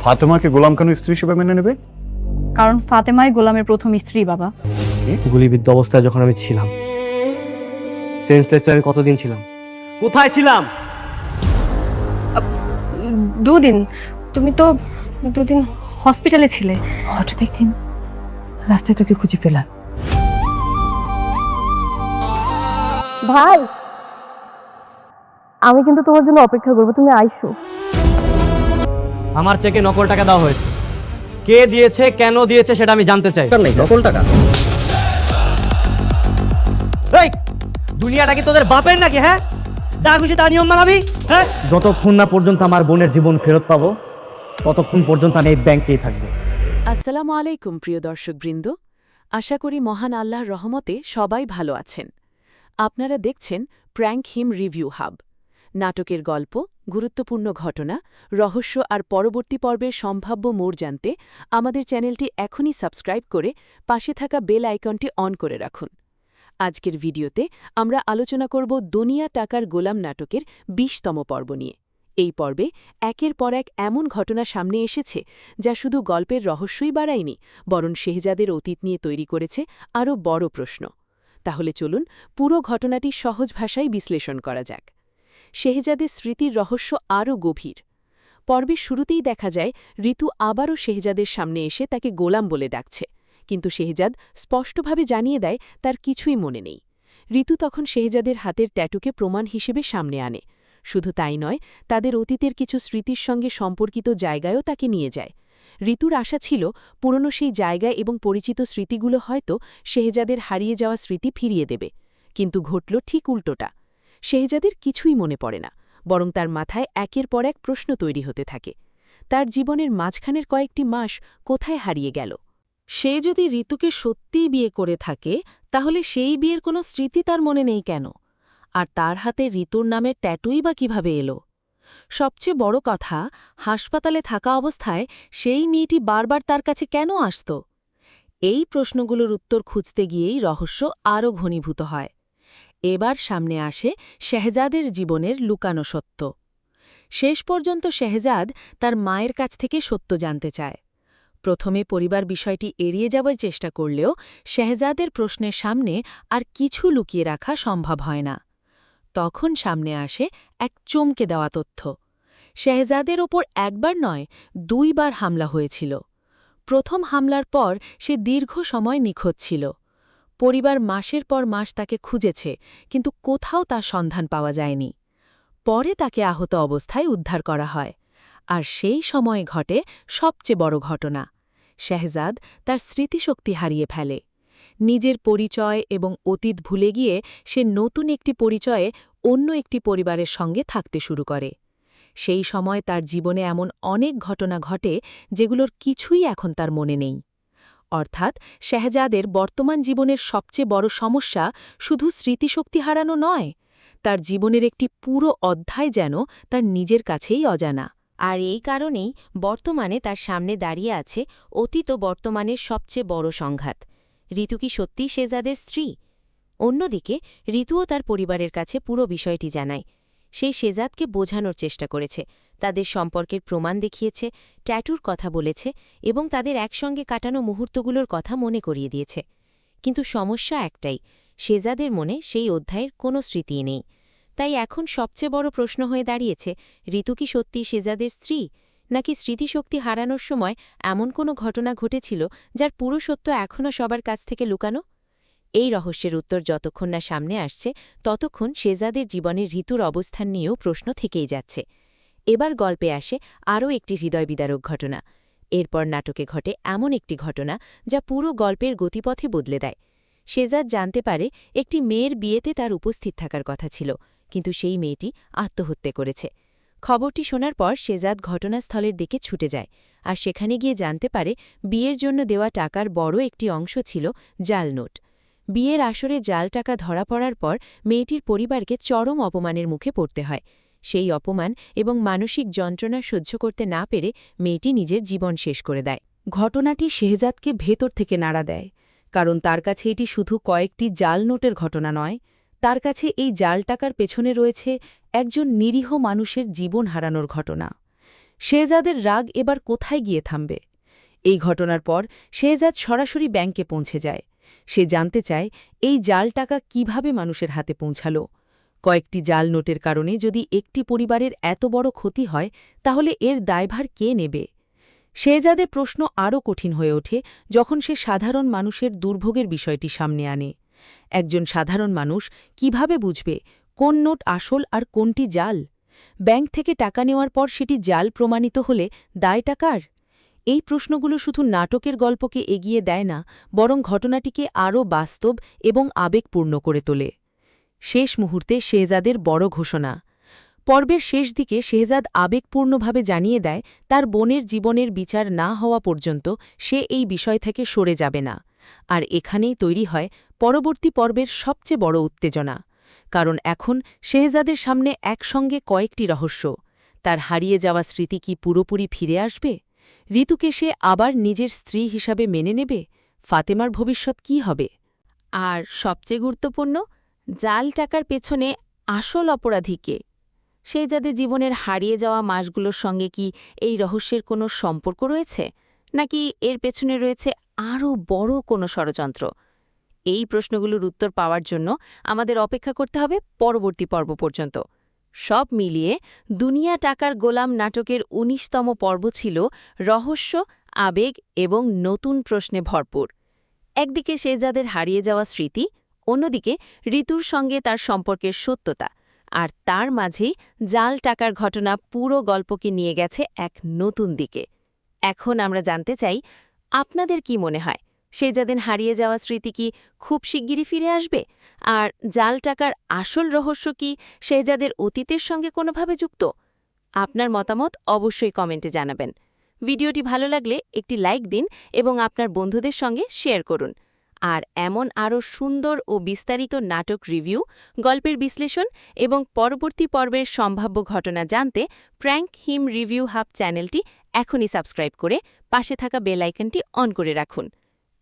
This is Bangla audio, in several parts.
ফাতেমাকে গোলাম কেন স্ত্রী হিসেবে মেনে নেবে? কারণ ফাতেমাই গোলামের প্রথম স্ত্রী বাবা। গুলিবিদ্ধ অবস্থায় যখন আমি ছিলাম, সেন্সলেসে আমি কতদিন ছিলাম? কোথায় ছিলাম? দুদিন। তুমি তো দুদিন হসপিটালে ছিলে। হঠাৎ একদিন রাস্তায় তোকে খুঁজে পেলাম। ভাই, আমি কিন্তু তোমার জন্য অপেক্ষা করবো, তুমি আইসো। আমার চেকে নকল টাকা দেওয়া হয়েছে। কে দিয়েছে, কেন দিয়েছে সেটা আমি জানতে চাই। নকল টাকা? এই দুনিয়াটা কি তোদের বাপের নাকি? হ্যাঁ, যা খুশি তা নিয়ম মানাবি? হ্যাঁ, যতক্ষণ না পর্যন্ত আমার বোনের জীবন ফেরত পাবো ততক্ষণ পর্যন্ত আমি এই ব্যাংকেই থাকবো। আসসালামু আলাইকুম প্রিয় দর্শকবৃন্দ, আশা করি মহান আল্লাহর রহমতে সবাই ভালো আছেন। আপনারা দেখছেন প্র্যাঙ্ক হিম রিভিউ হাব। নাটকের গল্প, গুরুত্বপূর্ণ ঘটনা, রহস্য আর পরবর্তী পর্বের সম্ভাব্য মোড় জানতে আমাদের চ্যানেলটি এখনই সাবস্ক্রাইব করে পাশে থাকা বেল আইকনটি অন করে রাখুন। আজকের ভিডিওতে আমরা আলোচনা করব দুনিয়া টাকার গোলাম নাটকের ২০তম পর্ব নিয়ে। এই পর্বে একের পর এক এমন ঘটনা সামনে এসেছে যা শুধু গল্পের রহস্যই বাড়ায়নি, বরং শেহজাদের অতীত নিয়ে তৈরি করেছে আরও বড় প্রশ্ন। তাহলে চলুন পুরো ঘটনাটি সহজ ভাষায় বিশ্লেষণ করা যাক। শেহজাদের স্মৃতির রহস্য আরও গভীর। পর্বের শুরুতেই দেখা যায় ঋতু আবারও শেহজাদের সামনে এসে তাকে গোলাম বলে ডাকছে, কিন্তু শেহজাদ স্পষ্টভাবে জানিয়ে দেয় তার কিছুই মনে নেই। ঋতু তখন শেহজাদের হাতের ট্যাটুকে প্রমাণ হিসেবে সামনে আনে। শুধু তাই নয়, তাদের অতীতের কিছু স্মৃতির সঙ্গে সম্পর্কিত জায়গায়ও তাকে নিয়ে যায়। ঋতুর আশা ছিল পুরনো সেই জায়গায় এবং পরিচিত স্মৃতিগুলো হয়তো শেহজাদের হারিয়ে যাওয়া স্মৃতি ফিরিয়ে দেবে, কিন্তু ঘটল ঠিক উল্টোটা। শেহজাদের কিছুই মনে পড়ে না, বরং তার মাথায় একের পর এক প্রশ্ন তৈরি হতে থাকে। তার জীবনের মাঝখানের কয়েকটি মাস কোথায় হারিয়ে গেল? সে যদি ঋতুকে সত্যিই বিয়ে করে থাকে, তাহলে সেই বিয়ের কোনো স্মৃতি তার মনে নেই কেন? আর তার হাতে ঋতুর নামে ট্যাটুই বা কিভাবে এলো? সবচেয়ে বড় কথা, হাসপাতালে থাকা অবস্থায় সেই মেয়েটি বারবার তার কাছে কেন আসত? এই প্রশ্নগুলোর উত্তর খুঁজতে গিয়েই রহস্য আরও ঘনীভূত হয়। এবার সামনে আসে শেহজাদের জীবনের লুকানো সত্য। শেষ পর্যন্ত শেহজাদ তার মায়ের কাছ থেকে সত্য জানতে চায়। প্রথমে পরিবার বিষয়টি এড়িয়ে যাবার চেষ্টা করলেও শেহজাদের প্রশ্নের সামনে আর কিছু লুকিয়ে রাখা সম্ভব হয় না। তখন সামনে আসে এক চমকে দেওয়া তথ্য। শেহজাদের ওপর একবার নয়, ২ বার হামলা হয়েছিল। প্রথম হামলার পর সে দীর্ঘ সময় নিখোঁজ ছিল। পরিবার মাসের পর মাস তাকে খুঁজেছে, কিন্তু কোথাও তার সন্ধান পাওয়া যায়নি। পরে তাকে আহত অবস্থায় উদ্ধার করা হয়। আর সেই সময়ে ঘটে সবচেয়ে বড় ঘটনা। শেহজাদ তার স্মৃতিশক্তি হারিয়ে ফেলে। নিজের পরিচয় এবং অতীত ভুলে গিয়ে সে নতুন একটি পরিচয়ে অন্য একটি পরিবারের সঙ্গে থাকতে শুরু করে। সেই সময় তার জীবনে এমন অনেক ঘটনা ঘটে যেগুলোর কিছুই এখন তার মনে নেই। অর্থাৎ শেহজাদের বর্তমান জীবনের সবচেয়ে বড় সমস্যা শুধু স্মৃতিশক্তি হারানো নয়, তার জীবনের একটি পুরো অধ্যায় যেন তার নিজের কাছেই অজানা। আর এই কারণেই বর্তমানে তার সামনে দাঁড়িয়ে আছে অতীত ও বর্তমানের সবচেয়ে বড় সংঘাত। ঋতু কি সত্যিই শেহজাদের স্ত্রী? অন্যদিকে ঋতুও তার পরিবারের কাছে পুরো বিষয়টি জানায়। সেই শেহজাদকে বোঝানোর চেষ্টা করেছে, তাদের সম্পর্কের প্রমাণ দেখিয়েছে, ট্যাটুর কথা বলেছে এবং তাদের একসঙ্গে কাটানো মুহূর্তগুলোর কথা মনে করিয়ে দিয়েছে। কিন্তু সমস্যা একটাই, শেহজাদের মনে সেই অধ্যায়ের কোনো স্মৃতিই নেই। তাই এখন সবচেয়ে বড় প্রশ্ন হয়ে দাঁড়িয়েছে, ঋতু কি সত্যি শেহজাদের স্ত্রী, নাকি স্মৃতিশক্তি হারানোর সময় এমন কোনো ঘটনা ঘটেছিল যার পুরো সত্য এখনও সবার কাছ থেকে লুকানো? এই রহস্যের উত্তর যতক্ষণ না সামনে আসছে, ততক্ষণ শেহজাদের জীবনের ঋতুর অবস্থান নিয়েও প্রশ্ন থেকেই যাচ্ছে। এবার গল্পে আসে আরও একটি হৃদয়বিদারক ঘটনা। এরপর নাটকে ঘটে এমন একটি ঘটনা যা পুরো গল্পের গতিপথে বদলে দেয়। শেহজাদ জানতে পারে একটি মেয়ের বিয়েতে তার উপস্থিত থাকার কথা ছিল, কিন্তু সেই মেয়েটি আত্মহত্যা করেছে। খবরটি শোনার পর শেহজাদ ঘটনাস্থলের দিকে ছুটে যায়, আর সেখানে গিয়ে জানতে পারে বিয়ের জন্য দেওয়া টাকার বড় একটি অংশ ছিল জাল নোট। বিয়ের আসরে জাল টাকা ধরা পড়ার পর মেয়েটির পরিবারকে চরম অপমানের মুখে পড়তে হয়। সেই অপমান এবং মানসিক যন্ত্রণা সহ্য করতে না পেরে মেয়েটি নিজের জীবন শেষ করে দেয়। ঘটনাটি শেহজাদকে ভেতর থেকে নাড়া দেয়, কারণ তার কাছে এটি শুধু কয়েকটি জাল নোটের ঘটনা নয়, তার কাছে এই জাল টাকার পেছনে রয়েছে একজন নিরীহ মানুষের জীবন হারানোর ঘটনা। শেহজাদের রাগ এবার কোথায় গিয়ে থামবে? এই ঘটনার পর শেহজাদ সরাসরি ব্যাংকে পৌঁছে যায়। সে জানতে চায় এই জাল টাকা কিভাবে মানুষের হাতে পৌঁছালো। কয়েকটি জাল নোটের কারণে যদি একটি পরিবারের এত বড় ক্ষতি হয় তাহলে এর দায়ভার কে নেবে? শেহজাদের প্রশ্ন আরও কঠিন হয়ে ওঠে যখন সে সাধারণ মানুষের দুর্ভোগের বিষয়টি সামনে আনে। একজন সাধারণ মানুষ কিভাবে বুঝবে কোন নোট আসল আর কোনটি জাল? ব্যাংক থেকে টাকা নেওয়ার পর সেটি জাল প্রমাণিত হলে দায়টা কার? এই প্রশ্নগুলো শুধু নাটকের গল্পকে এগিয়ে দেয় না, বরং ঘটনাটিকে আরও বাস্তব এবং আবেগপূর্ণ করে তোলে। শেষ মুহূর্তে শেহজাদের বড় ঘোষণা। পর্বের শেষ দিকে শেহজাদ আবেগপূর্ণভাবে জানিয়ে দেয় তার বোনের জীবনের বিচার না হওয়া পর্যন্ত সে এই বিষয় থেকে সরে যাবে না। আর এখানেই তৈরি হয় পরবর্তী পর্বের সবচেয়ে বড় উত্তেজনা। কারণ এখন শেহজাদের সামনে একসঙ্গে কয়েকটি রহস্য। তার হারিয়ে যাওয়া স্মৃতি কি পুরোপুরি ফিরে আসবে? ঋতুকে সে আবার নিজের স্ত্রী হিসাবে মেনে নেবে? ফাতেমার ভবিষ্যৎ কি হবে? আর সবচেয়ে গুরুত্বপূর্ণ, জাল টাকার পেছনে আসল অপরাধী কে? শেহজাদের জীবনের হারিয়ে যাওয়া মাসগুলোর সঙ্গে কি এই রহস্যের কোনো সম্পর্ক রয়েছে, নাকি এর পেছনে রয়েছে আরও বড় কোনো ষড়যন্ত্র? এই প্রশ্নগুলোর উত্তর পাওয়ার জন্য আমাদের অপেক্ষা করতে হবে পরবর্তী পর্ব পর্যন্ত। সব মিলিয়ে দুনিয়া টাকার গোলাম নাটকের ১৯তম পর্ব ছিল রহস্য, আবেগ এবং নতুন প্রশ্নে ভরপুর। একদিকে শেহজাদের হারিয়ে যাওয়া স্মৃতি, অন্যদিকে ঋতুর সঙ্গে তার সম্পর্কের সত্যতা, আর তার মাঝেই জাল টাকার ঘটনা পুরো গল্পকে নিয়ে গেছে এক নতুন দিকে। এখন আমরা জানতে চাই, আপনাদের কি মনে হয়, শেহজাদের হারিয়ে যাওয়া স্মৃতি কি খুব শিগগিরই ফিরে আসবে? আর জাল টাকার আসল রহস্য কি শেহজাদের অতীতের সঙ্গে কোনোভাবে যুক্ত? আপনার মতামত অবশ্যই কমেন্টে জানাবেন। ভিডিওটি ভালো লাগলে একটি লাইক দিন এবং আপনার বন্ধুদের সঙ্গে শেয়ার করুন। আর এমন আরও সুন্দর ও বিস্তারিত নাটক রিভিউ, গল্পের বিশ্লেষণ এবং পরবর্তী পর্বের সম্ভাব্য ঘটনা জানতে প্র্যাঙ্ক হিম রিভিউ হাব চ্যানেলটি এখনই সাবস্ক্রাইব করে পাশে থাকা বেল আইকনটি অন করে রাখুন।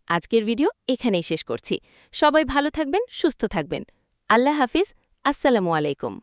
আজকের ভিডিও এখানেই শেষ করছি। সবাই ভালো থাকবেন, সুস্থ থাকবেন। আল্লাহ হাফিজ। আসসালামু আলাইকুম।